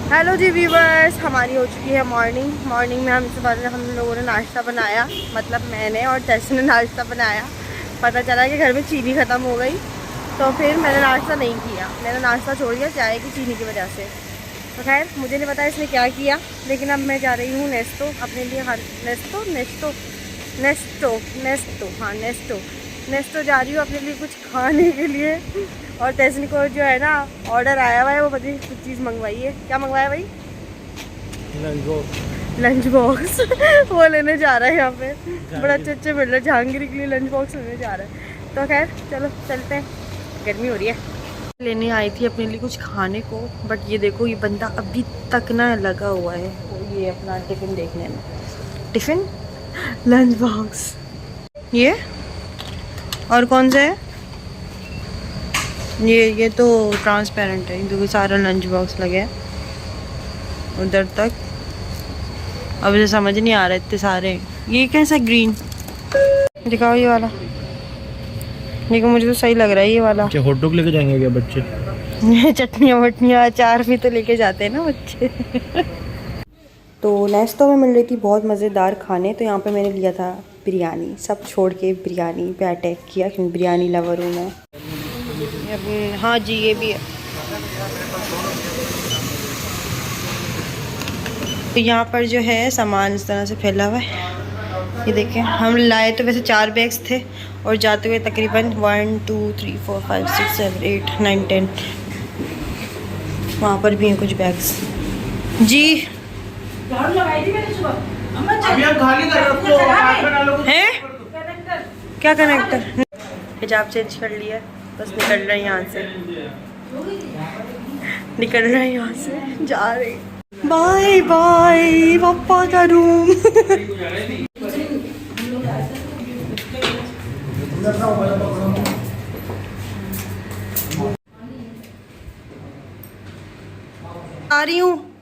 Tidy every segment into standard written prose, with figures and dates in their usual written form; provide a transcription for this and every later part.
Hello जी viewers, हमारी हो चुकी है मॉर्निंग में हम लोगों ने नाश्ता बनाया, मतलब मैंने और टेस्ट ने नाश्ता बनाया। पता चला कि घर में चीनी ख़त्म हो गई, तो फिर मैंने नाश्ता नहीं किया, मैंने नाश्ता छोड़ दिया चाय की चीनी की वजह से। तो खैर मुझे नहीं पता इसने क्या किया, लेकिन अब मैं जा रही हूँ नेस्टो अपने लिए। हाँ नेस्टो जा रही हूँ अपने लिए कुछ खाने के लिए। और तैसनी को जो है ना ऑर्डर आया हुआ है, वो पता नहीं कुछ चीज़ मंगवाई है। क्या मंगवाया भाई? लंच बॉक्स वो लेने जा रहा है यहाँ पे। बड़ा अच्छे मिल रहा है, जहांगीर के लिए लंच बॉक्स लेने जा रहा है। तो खैर चलो चलते हैं, गर्मी हो रही है। लेने आई थी अपने लिए कुछ खाने को, बट ये देखो ये बंदा अभी तक ना लगा हुआ है ये अपना टिफ़िन देखने में। टिफ़िन, लंच बॉक्स, ये और कौन सा है ये तो ट्रांसपेरेंट है, क्योंकि सारा लंच बॉक्स लगे हैं उधर तक। अब मुझे समझ नहीं आ रहा इतने सारे। ये कैसा ग्रीन दिखाओ, ये वाला देखो, मुझे तो सही लग रहा है ये वाला। क्या हॉट डॉग लेके जाएंगे क्या बच्चे? चटनियाँ वटनियाँ अचार भी तो लेके जाते हैं ना बच्चे। तो नेस्टो में मिल रही थी बहुत मज़ेदार खाने, तो यहाँ पे मैंने लिया था बिरयानी। सब छोड़ के बिरयानी पे अटैक किया, क्योंकि बिरयानी लवर हूँ मैं। हाँ जी, ये भी है। तो यहाँ पर जो है सामान इस तरह से फैला हुआ है, ये देखें। हम लाए तो वैसे 4 बैग्स थे, और जाते हुए तकरीबन 1 2 3 4 5 6 7 8 9 10 वहाँ पर भी हैं कुछ बैग्स। जी है क्या कनेक्टर? हिजाब चेंज कर लिया, बस निकल रहे हैं यहाँ से, जा रहे। बाय बाय पापा का रूम। आ रही हूँ।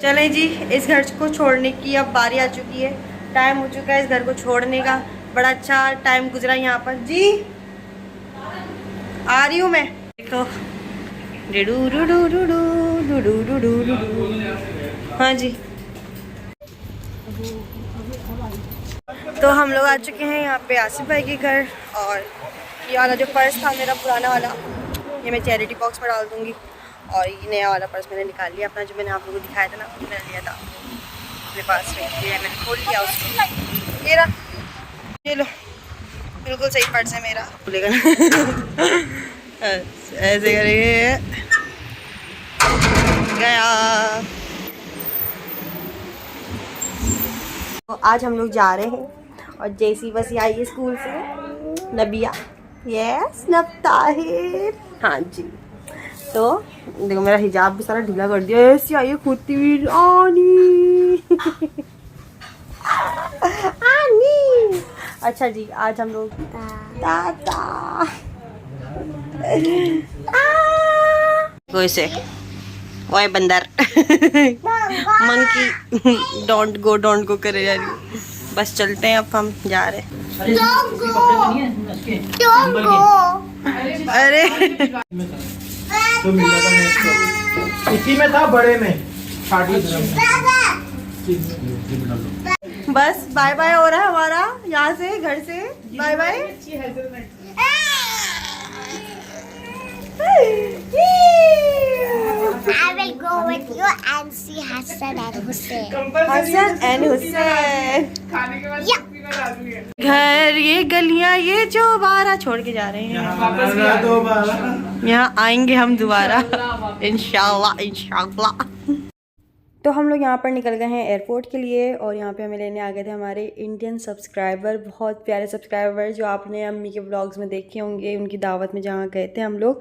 चलें जी, इस घर को छोड़ने की अब बारी आ चुकी है। टाइम हो चुका है इस घर को छोड़ने का। बड़ा अच्छा टाइम गुजरा यहाँ पर। जी आ रही हूँ मैं। देखो हाँ जी। तो हम लोग आ चुके हैं यहाँ पे आसिफ भाई के घर, और ये वाला जो पर्स था मेरा पुराना वाला, ये मैं चैरिटी बॉक्स में डाल दूँगी। और ये नया वाला पर्स मैंने निकाल लिया अपना, जो मैंने आप लोगों को दिखाया था ना, वो मैंने लिया था अपने पास रख लिया, मैंने खोल लिया उसको। मेरा ये लो, बिल्कुल सही पर्स है मेरा, भूलेगा ना। ऐसे करेंगे, गया। तो आज हम लोग जा रहे हैं, और जैसी बस आई है स्कूल से नबिया, यस नफ्ताहिर, हाँ जी। तो देखो मेरा हिजाब भी सारा ढीला कर दिया। ऐसी आई है खुद आनी। आनी। अच्छा जी, आज हम लोग दादा कैसे ओए बंदर मंकी डोंट गो करे जा रही। बस चलते हैं, अब हम जा रहे हैं। अरे तो मिला था इसी में था, बड़े में बस बाय बाय हो रहा है हमारा यहाँ से, घर से bye bye. I will go with you and see Hassan and Hussein. Hassan and Hussain. Yeah. घर, ये गलियां, ये जो बारा छोड़ के जा रहे हैं। यहाँ आएंगे हम दोबारा इंशाल्लाह इंशाल्लाह। तो हम लोग यहाँ पर निकल गए हैं एयरपोर्ट के लिए, और यहाँ पे हमें लेने आ गए थे हमारे इंडियन सब्सक्राइबर, बहुत प्यारे सब्सक्राइबर जो आपने अम्मी के व्लॉग्स में देखे होंगे। उनकी दावत में जहाँ गए थे हम लोग,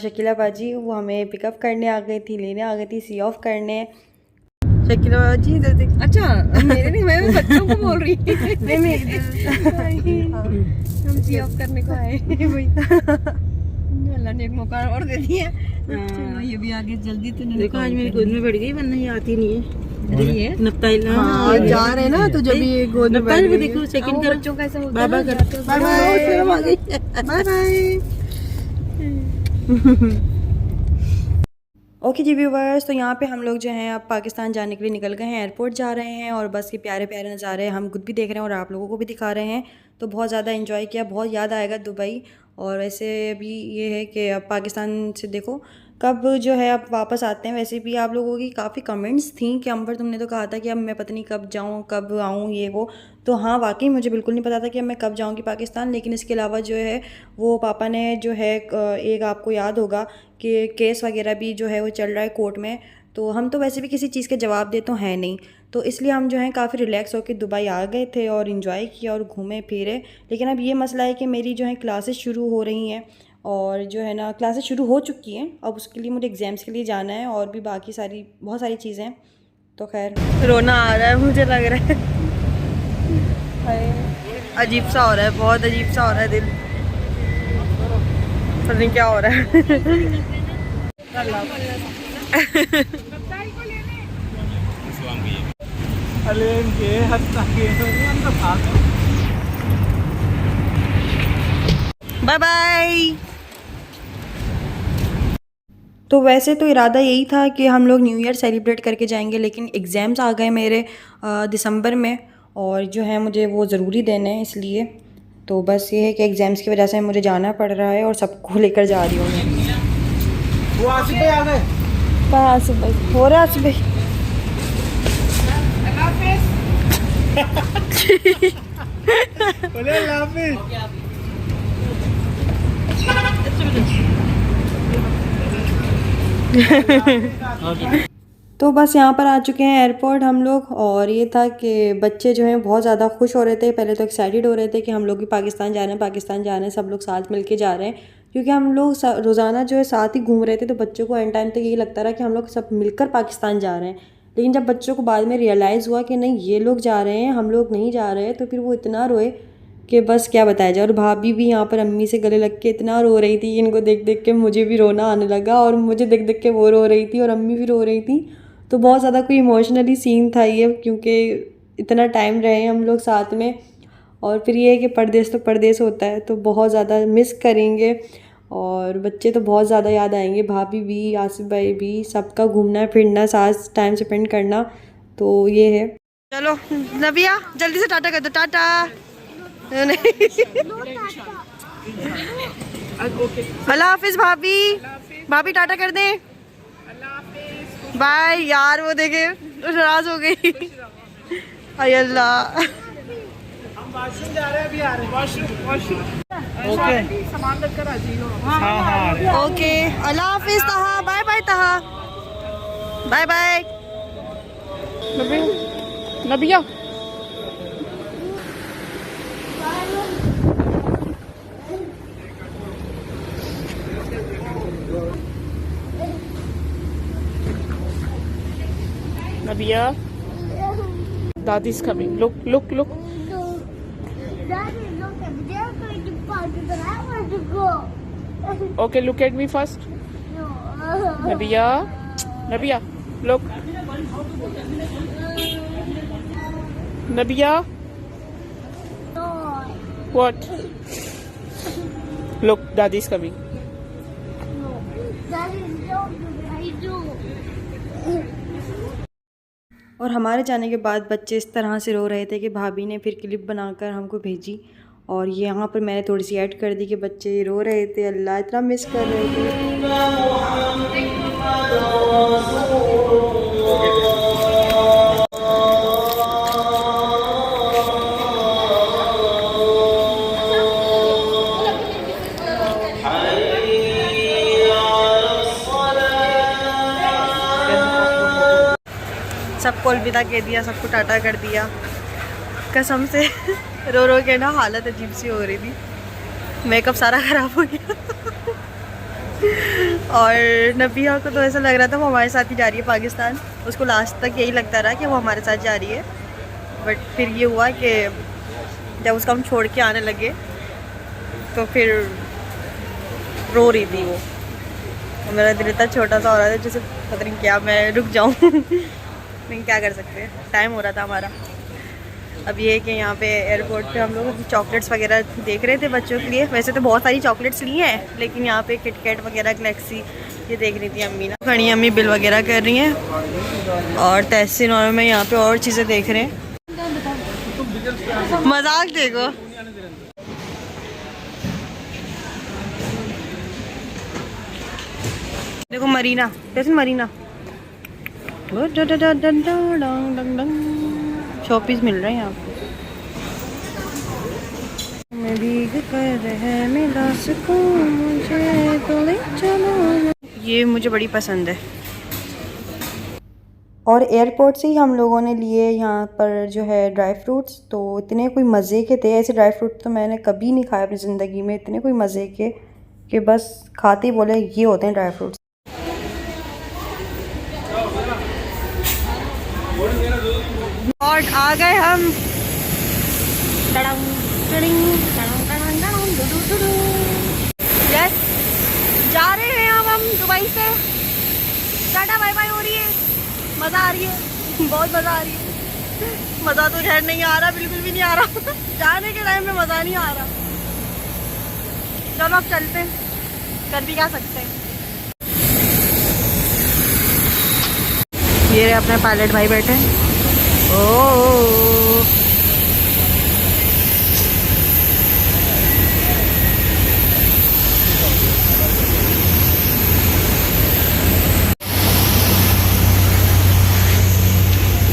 शकीला बाजी वो हमें पिकअप करने आ गई थी, लेने आ गई थी, सी ऑफ करने। शकीला बाजी इधर देख। अच्छा मेरे नहीं, मैं बच्चों को बोल रही नहीं मैं हम सी ऑफ करने को आए। अल्लाह ने एक मौका और दे दिया। ये भी आगे जल्दी तो नहीं। देखो आज मेरी गोद में बैठ गई, वरना ये आती नहीं है। अरे ये नप्ताइल हाँ जा रहे हैं ना, तो जब ये गोद में बैठ गई, देखो सेकंड करो, बच्चों का ऐसा होता बाय बाय है। कर, bye bye bye bye. Okay जी व्यूवर्स, तो यहाँ पे हम लोग जो हैं अब पाकिस्तान जाने के लिए निकल गए हैं, एयरपोर्ट जा रहे हैं और बस ये प्यारे प्यारे नज़ारे हम खुद भी देख रहे हैं और आप लोगों को भी दिखा रहे हैं। तो बहुत ज़्यादा एंजॉय किया, बहुत याद आएगा दुबई। और वैसे भी ये है कि अब पाकिस्तान से देखो कब जो है अब वापस आते हैं। वैसे भी आप लोगों की काफ़ी कमेंट्स थी कि अंबर तुमने तो कहा था कि अब मैं पता नहीं कब जाऊँ कब आऊँ ये वो। तो हाँ वाकई मुझे बिल्कुल नहीं पता था कि अब मैं कब जाऊँगी पाकिस्तान। लेकिन इसके अलावा जो है वो पापा ने जो है एक आपको याद होगा कि केस वगैरह भी जो है वो चल रहा है कोर्ट में। तो हम तो वैसे भी किसी चीज़ के जवाब दे तो हैं नहीं, तो इसलिए हम जो है काफ़ी रिलैक्स होकर दुबई आ गए थे और इन्जॉय किया और घूमे फिरे। लेकिन अब ये मसला है कि मेरी जो है क्लासेस शुरू हो रही हैं और जो है ना क्लासेस शुरू हो चुकी हैं। अब उसके लिए मुझे एग्ज़ाम्स के लिए जाना है और भी बाकी बहुत सारी चीज़ें हैं। तो खैर रोना आ रहा है मुझे लग रहा है, अजीब सा हो रहा है, बहुत अजीब सा हो रहा है दिल, पता नहीं क्या हो रहा है। Bye bye. तो वैसे तो इरादा यही था कि हम लोग न्यू ईयर सेलिब्रेट करके जाएंगे, लेकिन एग्ज़ाम्स आ गए मेरे दिसंबर में और जो है मुझे वो ज़रूरी देने हैं, इसलिए तो बस ये है कि एग्ज़ाम्स की वजह से मुझे जाना पड़ रहा है और सबको लेकर जा रही हूँ मैं। वो आसिफ भाई आ गए। कहाँ आसिफ भाई? हो रहा आसिफ भाई? तो बस यहाँ पर आ चुके हैं एयरपोर्ट हम लोग। और ये था कि बच्चे जो हैं बहुत ज़्यादा खुश हो रहे थे, पहले तो एक्साइटेड हो रहे थे कि हम लोग भी पाकिस्तान जा रहे हैं, पाकिस्तान जा रहे हैं, सब लोग साथ मिलके जा रहे हैं। क्योंकि हम लोग रोज़ाना जो है साथ ही घूम रहे थे, तो बच्चों को एंड टाइम तक यही लगता रहा कि हम लोग सब मिलकर पाकिस्तान जा रहे हैं। लेकिन जब बच्चों को बाद में रियलाइज़ हुआ कि नहीं ये लोग जा रहे हैं हम लोग नहीं जा रहे हैं, तो फिर वो इतना रोए कि बस क्या बताया जाए। और भाभी भी यहाँ पर अम्मी से गले लग के इतना रो रही थी, इनको देख देख के मुझे भी रोना आने लगा और मुझे देख देख के वो रो रही थी और अम्मी भी रो रही थी। तो बहुत ज़्यादा कोई इमोशनली सीन था ये, क्योंकि इतना टाइम रहे हम लोग साथ में। और फिर ये है कि परदेश तो परदेश होता है, तो बहुत ज़्यादा मिस करेंगे और बच्चे तो बहुत ज़्यादा याद आएंगे, भाभी भी आसिफ भाई भी, सबका घूमना फिरना साथ टाइम स्पेंड करना। तो ये है। चलो नबिया जल्दी से टाटा कर दो, टाटा। अल्लाह हाफिज़ भाभी, भाभी टाटा कर दे, बाय। यार वो देखे नाराज हो गई। अय अल्लाह, हम वॉशरूम जा रहे हैं, अभी आ रहे हैं वॉशरूम। ओके सामान रखकर आ जाइए। हाँ ओके अल्लाह हाफिज़ तहा, बाय बाय तहा, बाय बाय नबिया। Nabia, Daddy's coming. Look, look, look. No. Daddy, look at me. They're going to party, but I want to go. Okay, look at me first. No. Nabia, Nabia, look. Nabia, No. what? Look, Daddy's coming. No. Daddy, don't do it. I do. और हमारे जाने के बाद बच्चे इस तरह से रो रहे थे कि भाभी ने फिर क्लिप बनाकर हमको भेजी और ये यहाँ पर मैंने थोड़ी सी ऐड कर दी कि बच्चे रो रहे थे, अल्लाह इतना मिस कर रहे थे। सबको अलविदा कह दिया, सबको टाटा कर दिया कसम से। रो रो के ना हालत अजीब सी हो रही थी, मेकअप सारा ख़राब हो गया। और नबिया को तो ऐसा लग रहा था वो हमारे साथ ही जा रही है पाकिस्तान, उसको लास्ट तक यही लगता रहा कि वो हमारे साथ जा रही है। बट फिर ये हुआ कि जब उसको हम छोड़ के आने लगे तो फिर रो रही थी वो। और मेरा दिल इतना छोटा सा हो रहा था जैसे पता नहीं क्या मैं रुक जाऊँ। नहीं क्या कर सकते, टाइम हो रहा था हमारा। अब ये है कि यहाँ पे एयरपोर्ट पे हम लोग चॉकलेट्स वगैरह देख रहे थे बच्चों के लिए। वैसे तो बहुत सारी चॉकलेट्स ली हैं, लेकिन यहाँ पे किटकैट वगैरह गैलेक्सी ये देख रही थी अम्मी ना। खड़ी अम्मी बिल वगैरह कर रही हैं और तहसीन और मैं यहाँ पे और चीज़ें देख रहे हैं। मजाक देखो। देखो मरीना, तहसीन मरीना शॉपीस मिल रहे हैं यहाँ पे। मैं भीग कर है मिला सुकून मुझे तो ले चलो, ये मुझे बड़ी पसंद है। और एयरपोर्ट से ही हम लोगों ने लिए यहाँ पर जो है ड्राई फ्रूट्स, तो इतने कोई मज़े के थे। ऐसे ड्राई फ्रूट तो मैंने कभी नहीं खाया अपनी ज़िंदगी में, इतने कोई मज़े के कि बस खाते ही बोले ये होते हैं ड्राई फ्रूट्स। और आ गए हम। यस, जा रहे हैं अब हम दुबई से। टाटा बाय बाय हो रही है, मज़ा आ रही है, बहुत मज़ा आ रही है। मज़ा तो खैर नहीं आ रहा, बिल्कुल भी नहीं आ रहा। जाने के टाइम में मज़ा नहीं आ रहा। चलो अब चलते हैं, कर भी क्या सकते हैं। ये रहे अपने पायलट भाई बैठे। Oh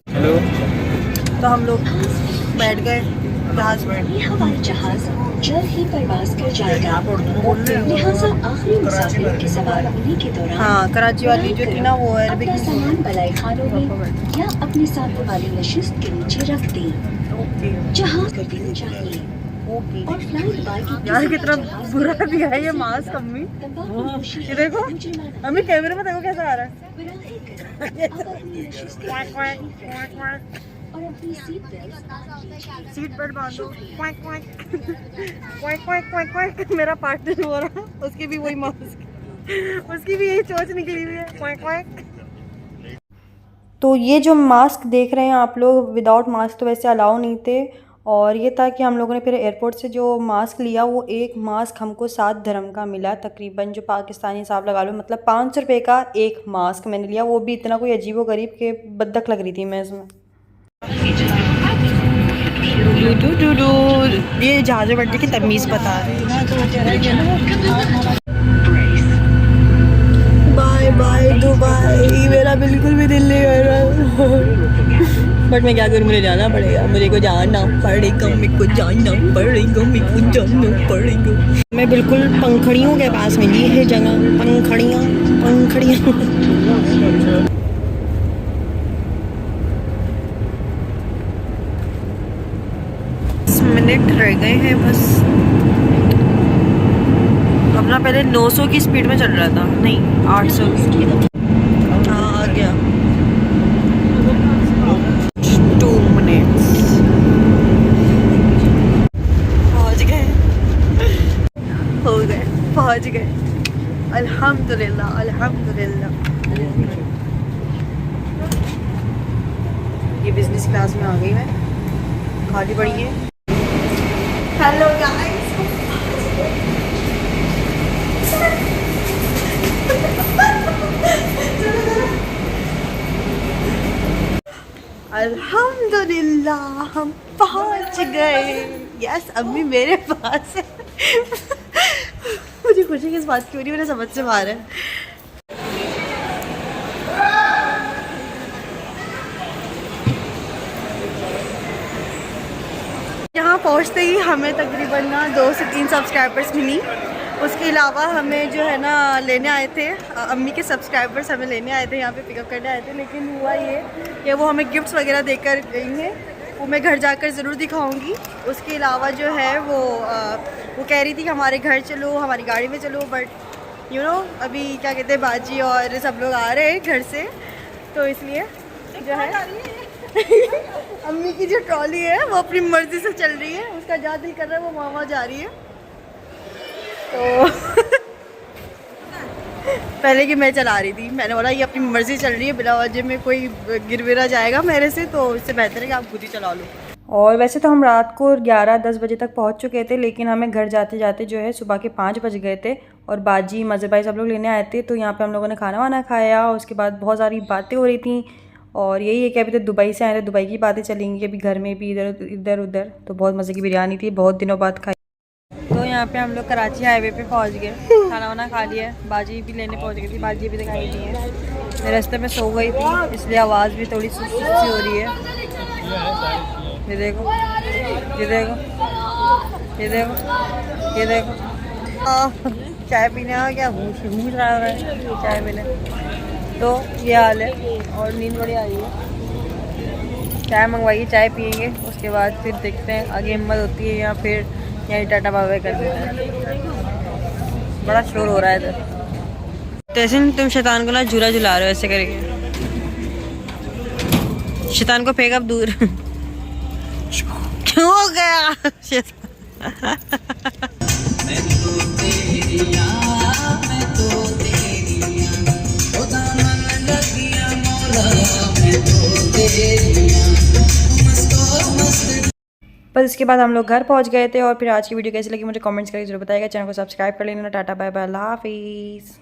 hello. तो हम लोग बैठ गए जहाज में। ये हवाई जहाज जल्द ही परवाज कर जाएगा, लिहाजा आखिरी मुसाफिर के सवार होने के दौरान हाँ, कराची वाली जो थी ना वो अरबिक अपना सामान बलाई खानों में या अपने सामने वाली नशिस्त के नीचे रख दें। जहाज कर देना चाहिए। और फ्लाइट बाय यार कितना बुरा भी है ये मास्क अम्मी। ये देखो अम्मी, कैमरे में देखो कैसा आ रहा है। और अपनी सीट बेल्ट बांधो। मेरा पार्टनर हो रहा है, उसकी भी वही मास्क, उसकी भी यही चोंच निकली हुई है। तो ये जो मास्क देख रहे हैं आप लोग, विदाउट मास्क तो वैसे अलाउ नहीं थे। और ये था कि हम लोगों ने फिर एयरपोर्ट से जो मास्क लिया, वो एक मास्क हमको 7 दिरहम का मिला तकरीबन, जो पाकिस्तानी हिसाब लगा लो, मतलब 500 रुपये का एक मास्क मैंने लिया। वो भी इतना कोई अजीबो गरीब के बद्दक लग रही थी मैं इसमें। ये जहाज में बैठने की तमीज़ पता है। बाय बाय दुबई, मेरा बिल्कुल भी दिल नहीं कर रहा। बट मैं क्या करूँ, मुझे जाना पड़ेगा, मुझे को जाना पड़ेगा, मेरे को जाना पड़ेगा, मेरे को जाना पड़ेगा। मैं बिल्कुल पंखड़ियों के पास मिली है जगह, पंखड़ियाँ पंखड़ियाँ। 10 मिनट रह गए हैं बस। अपना पहले 900 की स्पीड में चल रहा था, नहीं 800 की। हाँ आ गया। 2 मिनट्स पहुँच गए, हो गए, पहुँच गए। अल्हम्दुलिल्लाह अल्हम्दुलिल्लाह। ये बिजनेस क्लास में आ गई मैं, खाली पड़ी है। हेलो गाइस, अल्हम्दुलिल्लाह हम पहुंच गए। यस, अम्मी मेरे पास है। मुझे खुशी किस बात की हो रही है, मेरे समझ से बाहर है। यहाँ पहुँचते ही हमें तकरीबन ना 2 से 3 सब्सक्राइबर्स मिली। उसके अलावा हमें जो है ना लेने आए थे, अम्मी के सब्सक्राइबर्स हमें लेने आए थे, यहाँ पे पिकअप करने आए थे। लेकिन हुआ ये कि वो हमें गिफ्ट्स वगैरह देकर गई हैं, वो मैं घर जाकर ज़रूर दिखाऊंगी। उसके अलावा जो है वो कह रही थी कि हमारे घर चलो, हमारी गाड़ी में चलो, बट यू नो अभी क्या कहते हैं, बाजी और सब लोग आ रहे हैं घर से, तो इसलिए जो है अम्मी की जो ट्रॉली है वो अपनी मर्ज़ी से चल रही है। उसका जहाँ दिल कर रहा है वो वहाँ जा रही है। तो पहले कि मैं चला रही थी, मैंने बोला ये अपनी मर्ज़ी चल रही है, बिना वजह में कोई गिरविरा जाएगा मेरे से, तो इससे बेहतर है कि आप खुद ही चला लो। और वैसे तो हम रात को 11-10 बजे तक पहुंच चुके थे, लेकिन हमें घर जाते जाते जो है सुबह के 5 बज गए थे। और बाजी मज़र भाई सब लोग लेने आए थे, तो यहाँ पे हम लोगों ने खाना वाना खाया। उसके बाद बहुत सारी बातें हो रही थी, और यही है कि अभी तो दुबई से आए थे, दुबई की बातें चलेंगी अभी घर में भी इधर उधर। तो बहुत मज़े की बिरयानी थी, बहुत दिनों बाद खाई। तो यहाँ पे हम लोग कराची हाईवे पे पहुँच गए, खाना वाना खा लिया। बाजी भी लेने पहुँच गई थी, बाजी भी दिखाई दी है। मैं रास्ते में सो गई थी, इसलिए आवाज़ भी थोड़ी सुस्ती हो रही है। ये देखो, ये देखो, ये देखो, ये देखो। चाय पीने आ क्या घूस रहा है चाय पीने। तो ये हाल है, और नींद बड़ी आ रही है। चाय मंगवाइए, चाय पियेंगे, उसके बाद फिर देखते हैं आगे हिम्मत होती है या फिर यहीं टाटा बाय कर देते हैं। बड़ा शोर हो रहा है इधर। तहसीन तुम शैतान को ना झूला झुला रहे हो ऐसे करके। शैतान को फेंक अब दूर। क्यों हो गया बस इसके बाद हम लोग घर पहुंच गए थे। और फिर आज की वीडियो कैसी लगी मुझे कमेंट्स करके जरूर बताइएगा। चैनल को सब्सक्राइब कर लेना। टाटा बाय बाय, अल्लाह हाफिज़।